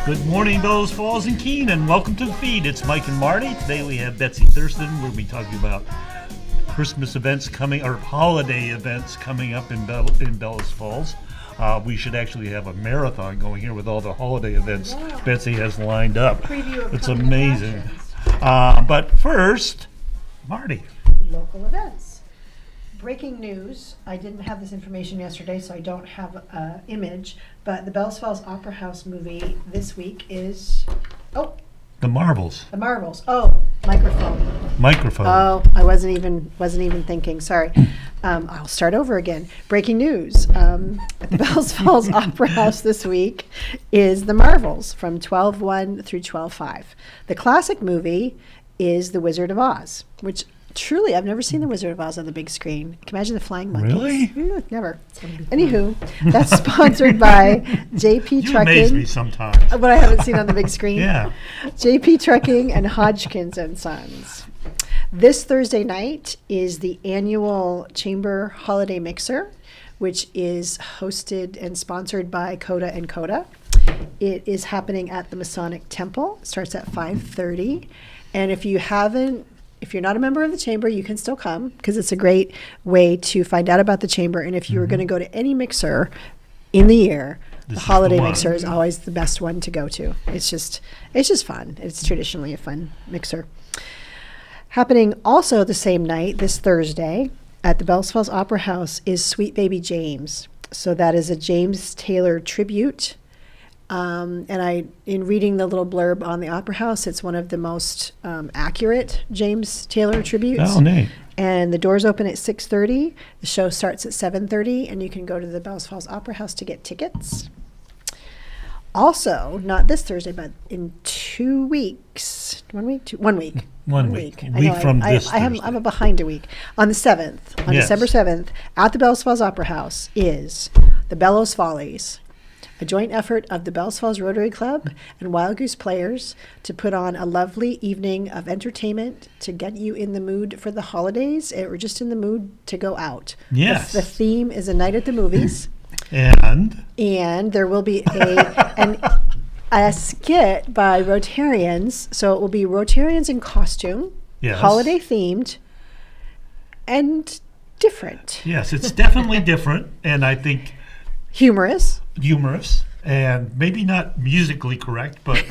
Good morning, Bellows, Falls, and Keene, and welcome to the feed. It's Mike and Marty. Today we have Betsy Thurston. We'll be talking about Christmas events coming, or holiday events coming up in Bellows Falls. We should actually have a marathon going here with all the holiday events Betsy has lined up. It's amazing. But first, Marty. Local events. Breaking news, I didn't have this information yesterday, so I don't have an image, but the Bellows Falls Opera House movie this week is, The Marvels. The Marvels. Oh, microphone. Oh, I wasn't even thinking. Sorry. I'll start over again. Breaking news. At the Bellows Falls Opera House this week is The Marvels from 12/1 through 12/5. The classic movie is The Wizard of Oz, which truly I've never seen The Wizard of Oz on the big screen. Can you imagine the flying monkeys? Really? Never. Anywho, that's sponsored by JP You Trucking. amaze me sometimes. But I haven't seen on the big screen. Yeah. JP Trucking and Hodgkins and Sons. This Thursday night is the annual Chamber Holiday Mixer, which is hosted and sponsored by Coda and Coda. It is happening at the Masonic Temple. It starts at 5:30. And if you're not a member of the Chamber, you can still come because it's a great way to find out about the Chamber. And if you were going to go to any mixer in the year, the holiday mixer is always the best one to go to. It's just fun. It's traditionally a fun mixer. Happening also the same night, this Thursday, at the Bellows Falls Opera House is Sweet Baby James. So that is a James Taylor tribute. In reading the little blurb on the Opera House, it's one of the most accurate James Taylor tributes. Oh, neat. And the doors open at 6:30. The show starts at 7:30, and you can go to the Bellows Falls Opera House to get tickets. Also, not this Thursday, but in 2 weeks. 1 week? 1 week. 1 week. A week from this Thursday. I'm behind a week. On the 7th, December 7th, at the Bellows Falls Opera House is the Bellows Follies, a joint effort of the Bellows Falls Rotary Club and Wild Goose Players to put on a lovely evening of entertainment to get you in the mood for the holidays or just in the mood to go out. Yes. The theme is a night at the movies. And there will be a skit by Rotarians. So it will be Rotarians in costume, yes, holiday themed, and different. Yes, it's definitely different, and I think Humorous, and maybe not musically correct, but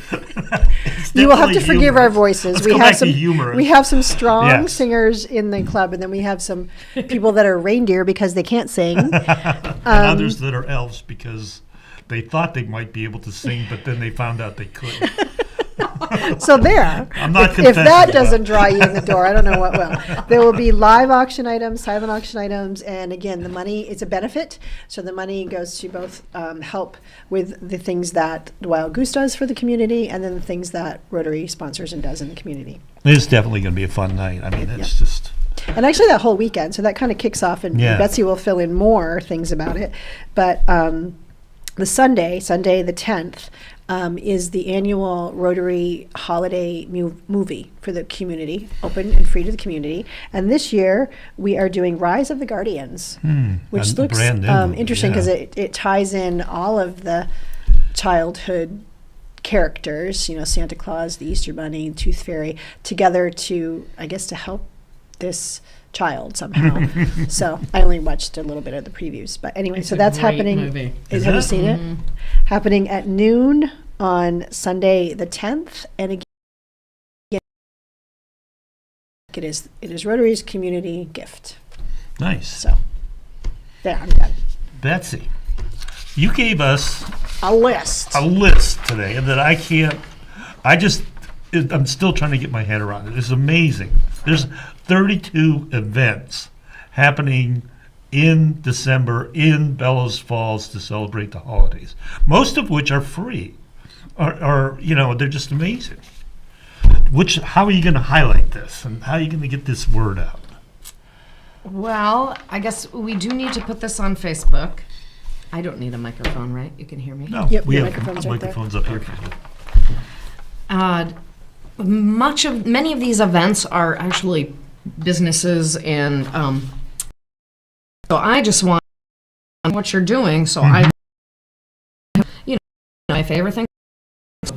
it's you will have to forgive humorous. our voices. Let's go back to humorous. We have some strong Yes. singers in the club, and then we have some people that are reindeer because they can't sing. And others that are elves because they thought they might be able to sing, but then they found out they couldn't. So there. I'm not if confessing that to doesn't draw you in the door, I don't know what will. There will be live auction items, silent auction items, and again, the money, it's a benefit. So the money goes to both help with the things that the Wild Goose does for the community and then the things that Rotary sponsors and does in the community. It's definitely going to be a fun night. I mean, it's just... And actually that whole weekend, so that kind of kicks off, and Betsy will fill in more things about it. But the Sunday the 10th, is the annual Rotary holiday movie for the community, open and free to the community. And this year we are doing Rise of the Guardians, which looks interesting because it ties in all of the childhood characters, Santa Claus, the Easter Bunny, Tooth Fairy, together to help this child somehow. So I only watched a little bit of the previews, but anyway, so that's happening. Movie. Have you seen it? Happening at noon on Sunday the 10th, and again, it is Rotary's community gift. Nice. So there, I'm done. Betsy, you gave us A list today that I'm still trying to get my head around it. It's amazing. There's 32 events happening in December in Bellows Falls to celebrate the holidays, most of which are free, or they're just amazing. How are you going to highlight this, and how are you going to get this word out? Well, I guess we do need to put this on Facebook. I don't need a microphone, right? You can hear me? No, Yep, we your have microphone's right there. microphones up here. Many of these events are actually businesses, and so I just want what you're doing. So my favorite thing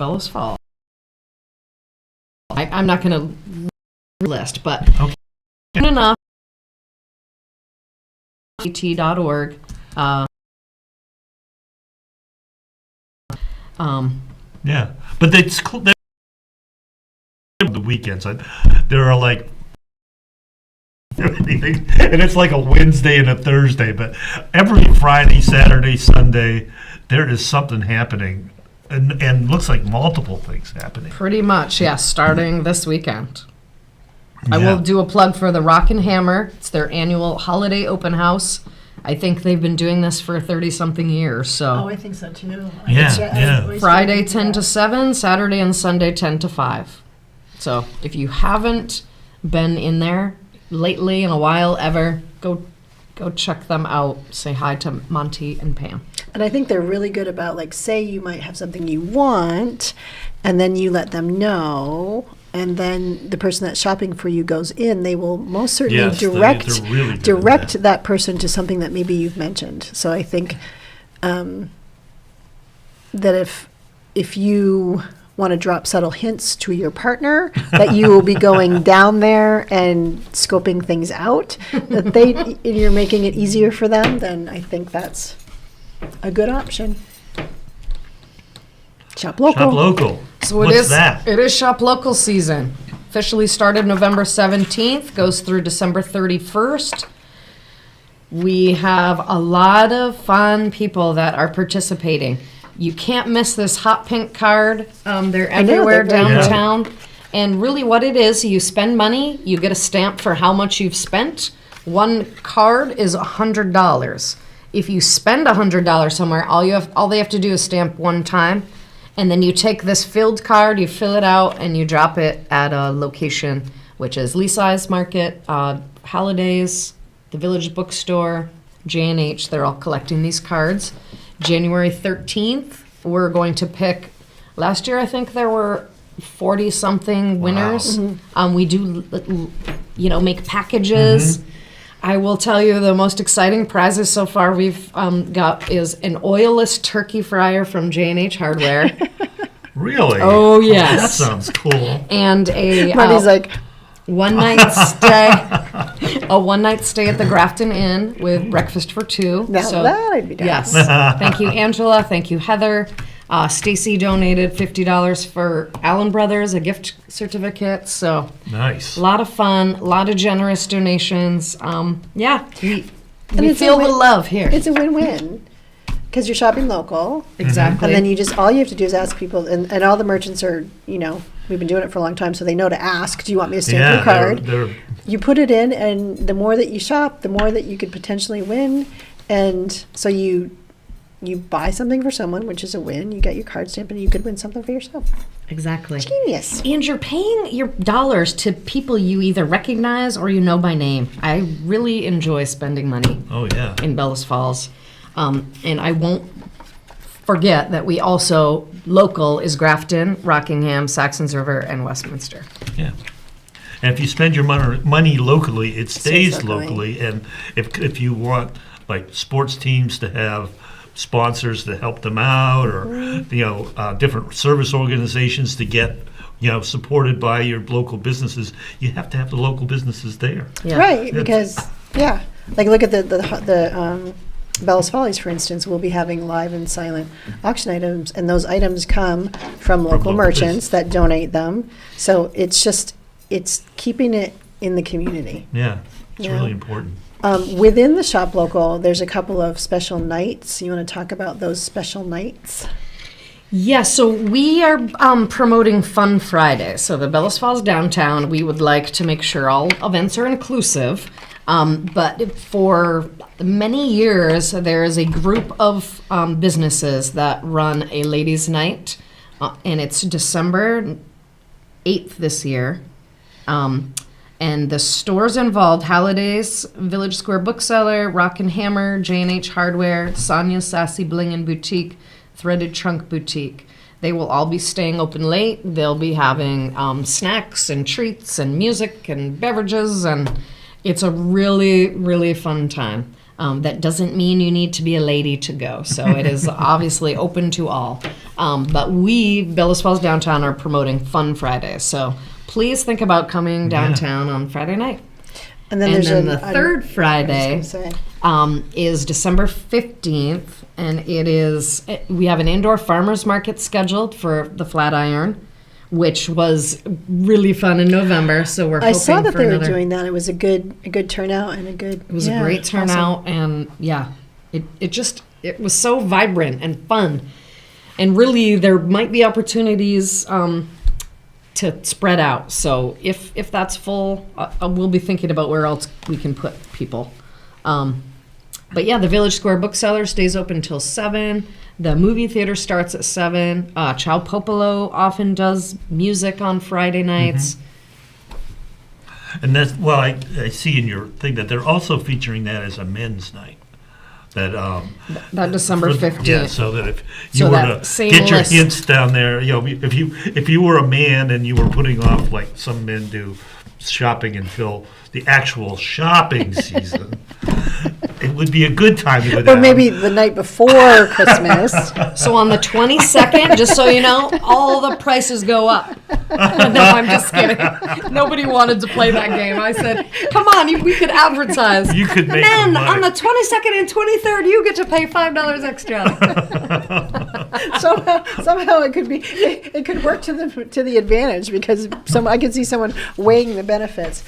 Bellows Falls. I'm not going to list, but Okay. enough. .org. Yeah, but they're the weekends. There are like anything, and it's like a Wednesday and a Thursday. But every Friday, Saturday, Sunday, there is something happening, and looks like multiple things happening. Pretty much, yes, starting this weekend. I Yeah. will do a plug for the Rock and Hammer. It's their annual holiday open house. I think they've been doing this for 30-something years, so. I think so too. Yeah. Friday 10 to 7, Saturday and Sunday 10 to 5. So if you haven't been in there lately, in a while, ever, go check them out. Say hi to Monty and Pam. And I think they're really good about, like, say you might have something you want, and then you let them know, and then the person that's shopping for you goes in, they will most certainly Yes, they're really good at direct that. that person to something that maybe you've mentioned. So I think that if you want to drop subtle hints to your partner that you will be going down there and scoping things out, that you're making it easier for them, then I think that's a good option. Shop local. Shop local. So What's that? It is Shop Local season. Officially started November 17th, goes through December 31st. We have a lot of fun people that are participating. You can't miss this hot pink card. They're everywhere they're very downtown. And really what it is, you spend money, you get a stamp for how much you've spent. One card is $100. If you spend $100 somewhere, all they have to do is stamp one time. And then you take this filled card, you fill it out, and you drop it at a location, which is Leaside Market, Holidays, the Village Bookstore, J&H. They're all collecting these cards. January 13th, we're going to pick, last year I think there were 40-something winners. We do, make packages. I will tell you the most exciting prizes so far we've got is an oilless turkey fryer from J&H Hardware. Really? Oh, yes. That sounds cool. And a Marty's like, one-night stay. A one-night stay at the Grafton Inn with breakfast for two. now that I'd be down. Yes. Thank you, Angela. Thank you, Heather. Stacy donated $50 for Allen Brothers, a gift certificate. So Nice. a lot of fun, a lot of generous donations. We it's feel a the win- love here. It's a win-win because you're shopping local. Exactly. And then all you have to do is ask people, and all the merchants are, we've been doing it for a long time, so they know to ask, do you want me to stamp your card? They're You put it in, and the more that you shop, the more that you could potentially win. And so you buy something for someone, which is a win. You get your card stamped, and you could win something for yourself. Exactly. Genius. And you're paying your dollars to people you either recognize or you know by name. I really enjoy spending money oh yeah. in Bellows Falls. And I won't forget that we also, local is Grafton, Rockingham, Saxons River, and Westminster. Yeah. And if you spend your money locally, it stays Stays locally. locally. And if you want like sports teams to have sponsors to help them out, or different service organizations to get supported by your local businesses, you have to have the local businesses there. Yeah. Right, because, like look at the Bellows Follies, for instance, will be having live and silent auction items, and those items come from local local merchants that donate them. So it's keeping it in the community. Yeah, it's Yeah. really important. Within the shop local, there's a couple of special nights. You want to talk about those special nights? Yeah, so we are promoting Fun Friday. So the Bellows Falls downtown, we would like to make sure all events are inclusive. But for many years, there is a group of businesses that run a ladies' night, and it's December 8th this year. And the stores involved, Holidays, Village Square Bookseller, Rock and Hammer, J&H Hardware, Sonia's Sassy Bling and Boutique, Threaded Trunk Boutique. They will all be staying open late. They'll be having snacks and treats and music and beverages, and it's a really, really fun time. That doesn't mean you need to be a lady to go, so it is obviously open to all. But we, Bellows Falls Downtown, are promoting Fun Fridays. So please think about coming downtown on Friday night. And then And there's then the third Friday I was gonna say. is December 15th, and we have an indoor farmers market scheduled for the Flatiron, which was really fun in November. So we're I hoping saw that for they were another. doing that. It was a good turnout and a good. It was a great turnout, and it was so vibrant and fun, and really there might be opportunities to spread out. So if that's full, we'll be thinking about where else we can put people. But yeah, the Village Square Bookseller stays open until 7. The movie theater starts at 7. Chow Popolo often does music on Friday nights. And that's, well, I see in your thing that they're also featuring that as a men's night. That That December 15th. Yeah, so that if you So were that to same get your list. hints down there, if you were a man and you were putting off like some men do, shopping until the actual shopping season, it would be a good time to go down. Or maybe the night before Christmas. So on the 22nd, just so you know, all the prices go up. No, I'm just kidding. Nobody wanted to play that game. I said, come on, we could advertise. You could make And some on money. the 22nd and 23rd, you get to pay $5 extra. Somehow it could work to the advantage, because I could see someone weighing the benefits.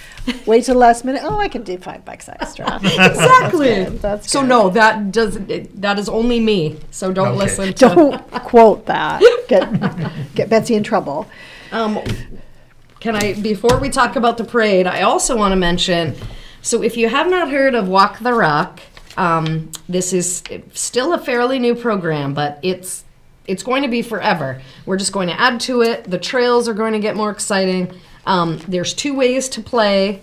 Wait till the last minute. Oh, I can do $5 extra. Exactly. That's So good. no, that is only me. So don't Okay. listen to. Don't quote that. Get Betsy in trouble. Before we talk about the parade, I also want to mention, so if you have not heard of Walk the Rock, this is still a fairly new program, but it's going to be forever. We're just going to add to it. The trails are going to get more exciting. There's 2 ways to play.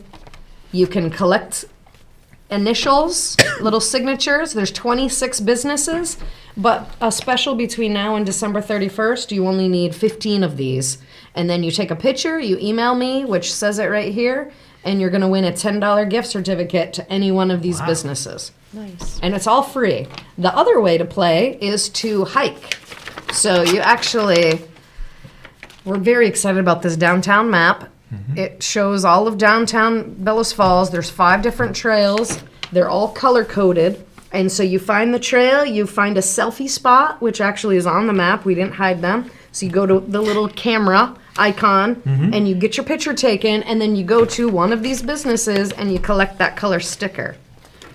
You can collect initials, little signatures. There's 26 businesses, but a special between now and December 31st, you only need 15 of these. And then you take a picture, you email me, which says it right here, and you're going to win a $10 gift certificate to any one of these businesses. Nice. And it's all free. The other way to play is to hike. So we're very excited about this downtown map. It shows all of downtown Bellows Falls. There's 5 different trails. They're all color coded. And so you find the trail, you find a selfie spot, which actually is on the map. We didn't hide them. So you go to the little camera icon and you get your picture taken, and then you go to one of these businesses and you collect that color sticker.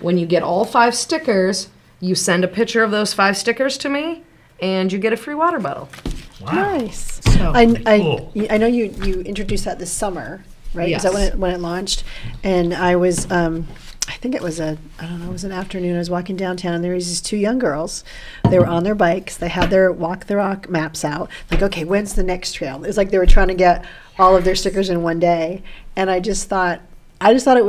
When you get all 5 stickers, you send a picture of those 5 stickers to me, and you get a free water bottle. Wow. Nice. So cool. I know you introduced that this summer, right? Yes. Is that when it launched? And I was I think it was it was an afternoon. I was walking downtown, and there was these 2 young girls. They were on their bikes. They had their Walk the Rock maps out. Like, okay, when's the next trail? It was like they were trying to get all of their stickers in one day. And I just thought it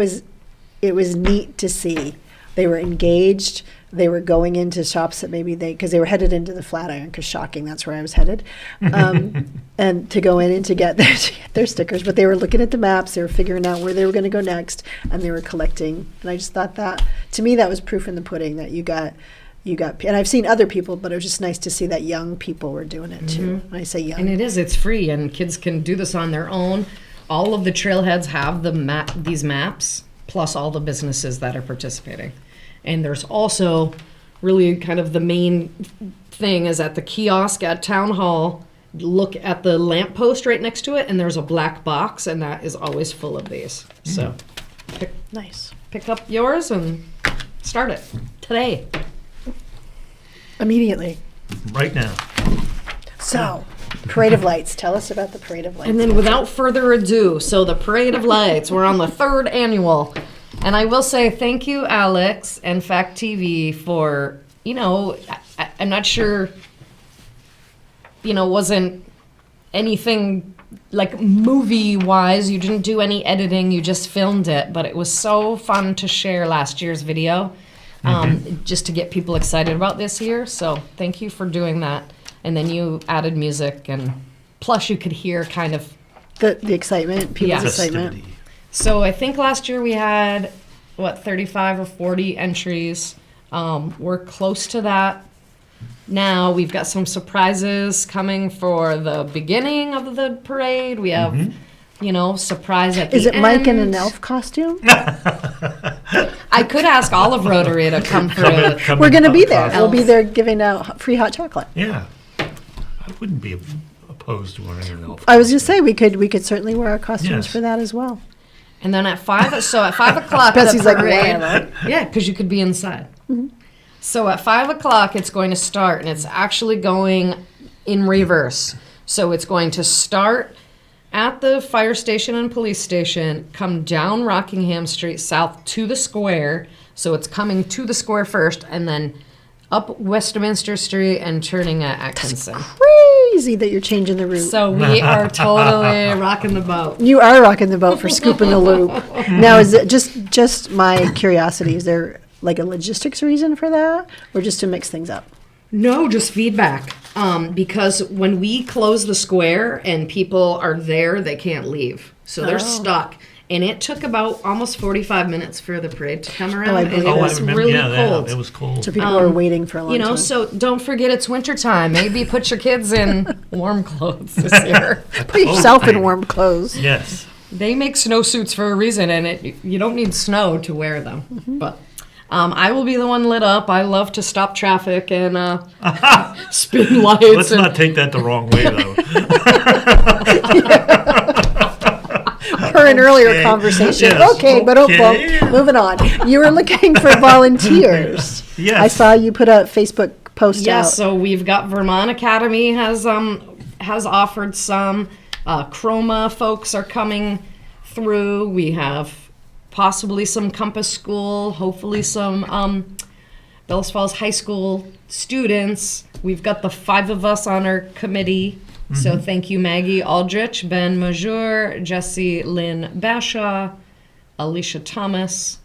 was neat to see. They were engaged. They were going into shops that because they were headed into the Flatiron, because shocking, that's where I was headed. And to go in and to get their stickers. But they were looking at the maps, they were figuring out where they were going to go next, and they were collecting. And I just thought to me, that was proof in the pudding that you got, and I've seen other people, but it was just nice to see that young people were doing it too. When I say young. And it's free, and kids can do this on their own. All of the trailheads have these maps, plus all the businesses that are participating. And there's also really kind of the main thing is at the kiosk at Town Hall, look at the lamppost right next to it, and there's a black box, and that is always full of these. So Nice. pick up yours and start it today. Immediately. Right now. So, Parade of Lights. Tell us about the Parade of Lights. And then without further ado, so the Parade of Lights, we're on the 3rd annual. And I will say thank you, Alex and Fact TV, for, I'm not sure, wasn't anything like movie-wise. You didn't do any editing, you just filmed it. But it was so fun to share last year's video, just to get people excited about this year. So thank you for doing that. And then you added music, and plus you could hear kind of the excitement, people's Yeah. excitement. Festivity. So I think last year we had, 35 or 40 entries. We're close to that Now we've got some surprises coming for the beginning of the parade. We have, surprise at the end. Is it Mike in an elf costume? I could ask all of Rotary to come for it. We're going to be there. costume. We'll be there giving out free hot chocolate. Yeah. I wouldn't be opposed to wearing an elf. I was just saying we could certainly wear our costumes Yes. for that as well. And then at 5 o'clock, Betsy's the like, parade, whatever. yeah, because you could be inside. So at 5 o'clock, it's going to start, and it's actually going in reverse. So it's going to start at the fire station and police station, come down Rockingham Street south to the square. So it's coming to the square first, and then up Westminster Street and turning at Atkinson. Crazy that you're changing the route. So we are totally rocking the boat. You are rocking the boat for scooping the loop. Now, is it just my curiosity? Is there like a logistics reason for that, or just to mix things up? No, just feedback. Because when we close the square and people are there, they can't leave. So they're stuck. And it took about almost 45 minutes for the parade to come around. I and believe it it. was really cold. It was cold. So people are waiting for a long time. So don't forget it's wintertime. Maybe put your kids in warm clothes this year. Put yourself in warm clothes. Yes. They make snowsuits for a reason, and you don't need snow to wear them. But I will be the one lit up. I love to stop traffic and spin lights. Let's not take that the wrong way, though. Per an earlier conversation. Yes, Okay, but okay. moving on. You were looking for volunteers. Yes. I saw you put a Facebook post Yeah, out. so we've got Vermont Academy has offered some. Chroma folks are coming through. We have possibly some Compass School, hopefully some Bellows Falls High School students. We've got the 5 of us on our committee. So thank you, Maggie Aldrich, Ben Majur, Jesse Lynn Bashaw, Alicia Thomas.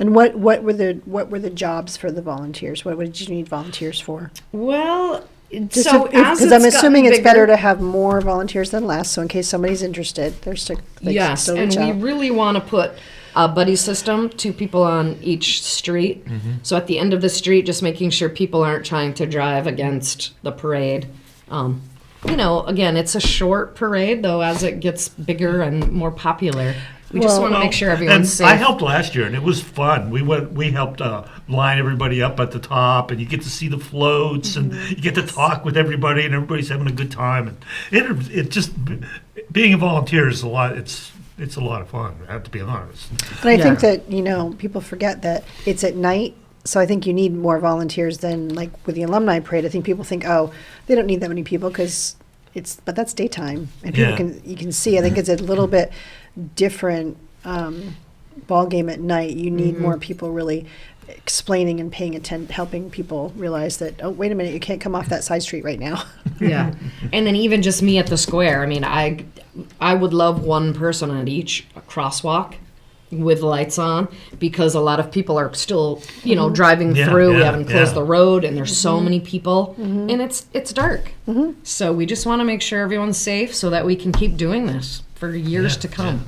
And what were the jobs for the volunteers? What did you need volunteers for? Well, Because I'm I'm assuming it's better to have more volunteers than less. So in case somebody's interested, there's Yes, still and reach we out. really want to put a buddy system, 2 people on each street. So at the end of the street, just making sure people aren't trying to drive against the parade. Again, it's a short parade, though, as it gets bigger and more popular. We just want to make sure everyone's and safe. I helped last year, and it was fun. We helped line everybody up at the top, and you get to see the floats, and you get to talk with everybody, and everybody's having a good time. And it just being a volunteer is a lot. It's a lot of fun. I have to be honest. And I think that people forget that it's at night. So I think you need more volunteers than like with the alumni parade. I think people think, oh, they don't need that many people because but that's daytime, and people Yeah. you can see. I think it's a little bit different ball game at night. You need more people really explaining and paying attention, helping people realize that, oh, wait a minute, you can't come off that side street right now. Yeah, and then even just me at the square. I mean, I would love one person at each crosswalk with lights on, because a lot of people are still, driving Yeah, through. We yeah, haven't closed yeah. the road, and there's so many people, and it's dark. So we just want to make sure everyone's safe so that we can keep doing this for years Yeah, to come.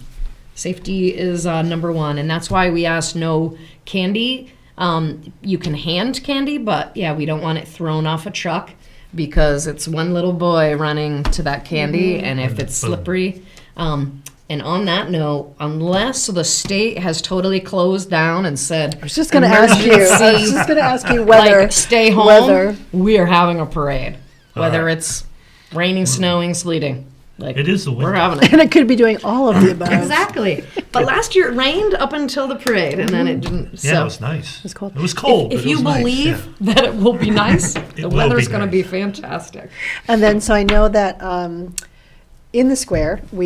Safety is number one, and that's why we asked no candy. You can hand candy, but yeah, we don't want it thrown off a truck, because it's one little boy running to that candy, and if it's slippery. And on that note, unless the state has totally closed down and said, I was just going to ask you whether stay home, whether we are having a parade. All Whether right. it's raining, snowing, sleeting. Like, It is the we're winter. having it. and it could be doing all of the above. Exactly. But last year it rained up until the parade, and then it didn't. Yeah, So it was nice. It was cold. It was cold. if but it you was nice, believe yeah. that it will be nice, the will weather's be going to nice. be fantastic. And then, so I know that in the square, the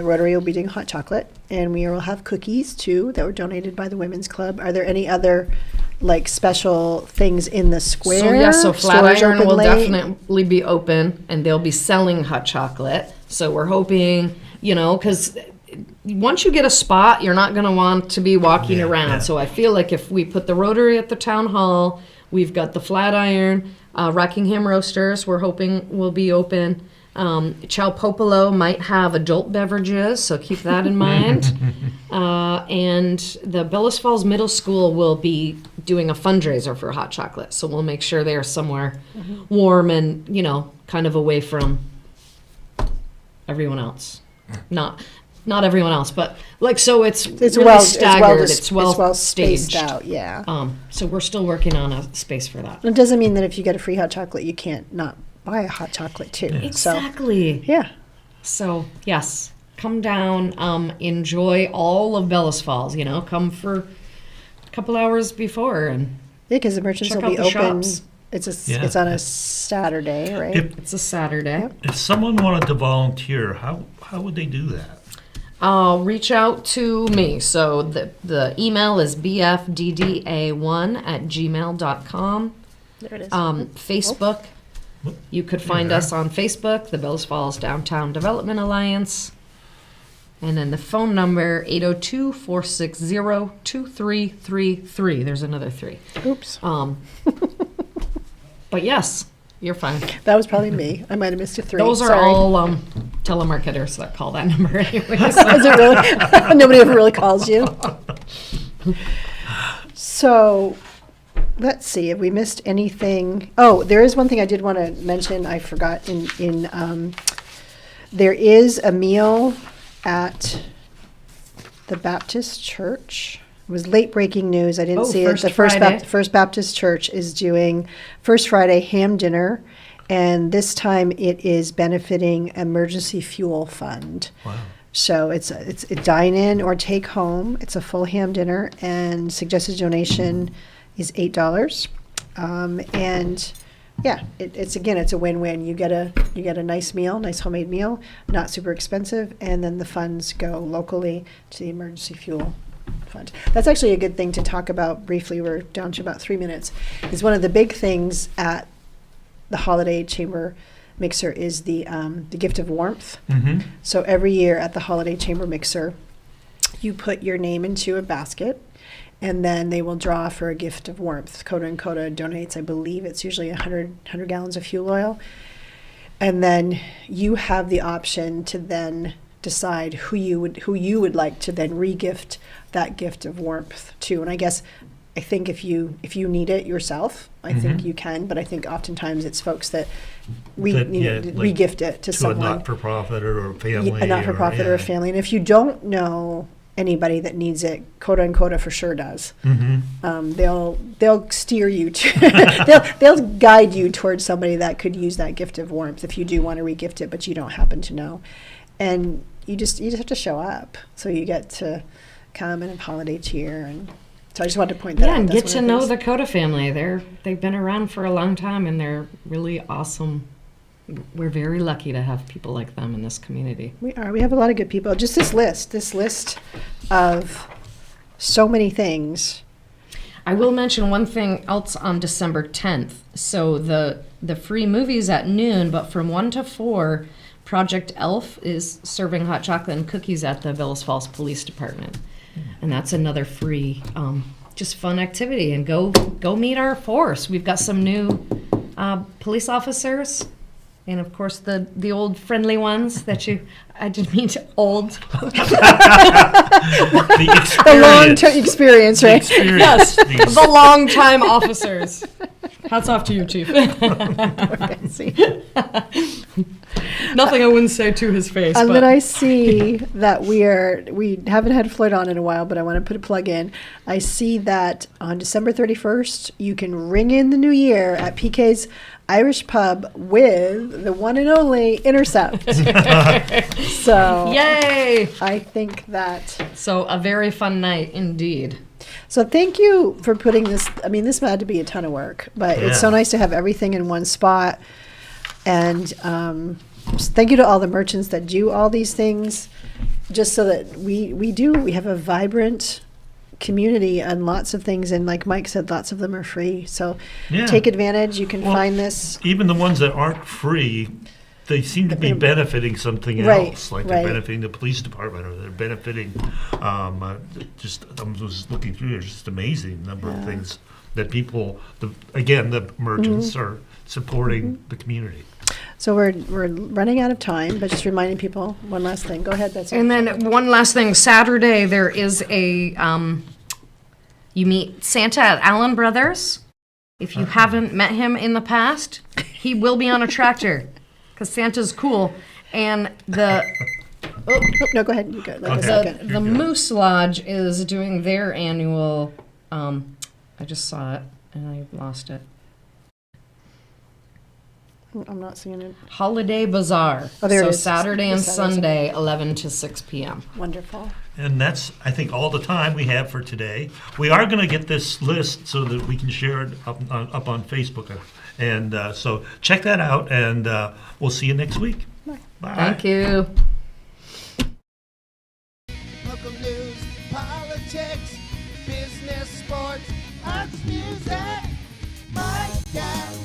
Rotary will be doing hot chocolate, and we will have cookies too that were donated by the Women's Club. Are there any other like special things in the square? So Stores Flatiron open will late? definitely be open, and they'll be selling hot chocolate. So we're hoping, because once you get a spot, you're not going to want to be walking Yeah, around. yeah. So I feel like if we put the Rotary at the town hall, we've got the Flatiron, Rockingham Roasters, we're hoping will be open. Chow Popolo might have adult beverages, so keep that in mind. And the Bellows Falls Middle School will be doing a fundraiser for hot chocolate, so we'll make sure they're somewhere warm and, kind of away from everyone else. Not everyone else, but so it's really staggered. It's well spaced staged out. Yeah. So we're still working on a space for that. It doesn't mean that if you get a free hot chocolate, you can't not buy a hot chocolate too. Exactly. So, yeah. So yes, come down, enjoy all of Bellows Falls. Come for a couple hours before and Yeah, because the merchants check will out be the open. shops. It's on a Saturday, right? It's a Saturday. If someone wanted to volunteer, how would they do that? Reach out to me. So the email is bfdda1@gmail.com. There it is. Facebook. You could find Yeah. us on Facebook, the Bellows Falls Downtown Development Alliance. And then the phone number, 802-460-2333. There's another 3. Oops. But yes, you're fine. That was probably me. I might have missed a 3. Those are Sorry. all telemarketers that call that number anyways. Is it really? Nobody ever really calls you. So, let's see. Have we missed anything? Oh, there is one thing I did want to mention. I forgot. There is a meal at the Baptist Church. It was late breaking news. I didn't see it. First The Friday. First Baptist Church is doing First Friday ham dinner, and this time it is benefiting Emergency Fuel Fund. Wow. So it's a dine in or take home. It's a full ham dinner, and suggested donation is $8. And yeah, it's a win-win. You get a nice meal, nice homemade meal, not super expensive, and then the funds go locally to the emergency fuel fund. That's actually a good thing to talk about briefly. We're down to about 3 minutes. Is one of the big things at the Holiday Chamber Mixer is the gift of warmth. Mm-hmm. So every year at the Holiday Chamber Mixer, you put your name into a basket, and then they will draw for a gift of warmth. Coda and Coda donates, I believe it's usually 100 gallons of fuel oil. And then you have the option to then decide who you would like to then re-gift that gift of warmth to. And I think if you need it yourself, I think you can, but I think oftentimes it's folks that re-gift it to To a someone. not-for-profit or a family. A not-for-profit or a family. And if you don't know anybody that needs it, Coda and Coda for sure does. Mm-hmm. They'll steer you to, they'll guide you towards somebody that could use that gift of warmth if you do want to re-gift it, but you don't happen to know. And you just have to show up. So you get to come and have holiday cheer. And so I just wanted to point that out. Yeah, and That's get one to of know things. the Coda family. They've been around for a long time, and they're really awesome. We're very lucky to have people like them in this community. We are. We have a lot of good people. Just this list of so many things. I will mention one thing else on December 10th. So the free movies at noon, but from 1 to 4, Project Elf is serving hot chocolate and cookies at the Bellows Falls Police Department. And that's another free, just fun activity. And go meet our force. We've got some new police officers. And of course, the old friendly ones that I didn't mean to old. The The long-term experience, The right? experience. Yes, These- the longtime officers. Hats off to you, Chief. Fancy. Nothing I wouldn't say to his face. And but then I see that we haven't had Floyd on in a while, but I want to put a plug in. I see that on December 31st, you can ring in the new year at PK's Irish Pub with the one and only Intercept. So Yay! I think that. So a very fun night indeed. So thank you for putting this. I mean, this had to be a ton of work, but it's so Yeah. nice to have everything in one spot. And just thank you to all the merchants that do all these things, just so that we have a vibrant community and lots of things. And like Mike said, lots of them are free. So Yeah. take advantage. You can Well, find this. Even the ones that aren't free, they seem to be benefiting something Right, else. Like right. they're benefiting the police department, or they're benefiting. I was looking through. There's just amazing number of things that people. The merchants Mm-hmm. are supporting the community. So we're running out of time, but just reminding people one last thing. Go ahead, Betsy. And then one last thing, Saturday there is a, you meet Santa at Allen Brothers. If you haven't met him in the past, he will be on a tractor, because Santa's cool. And Oh, no, go ahead. You go. Let us Okay. second. the Moose Lodge is doing their annual, I just saw it and I lost it. I'm not seeing it. Holiday Bazaar. Oh, there it So is. Saturday and Saturday, Sunday, 11 to 6 p.m. Wonderful. And that's, I think, all the time we have for today. We are going to get this list so that we can share it up on Facebook. And so check that out, and we'll see you next week. Bye. Thank you. Local news, politics, business, sports, arts, music. My God.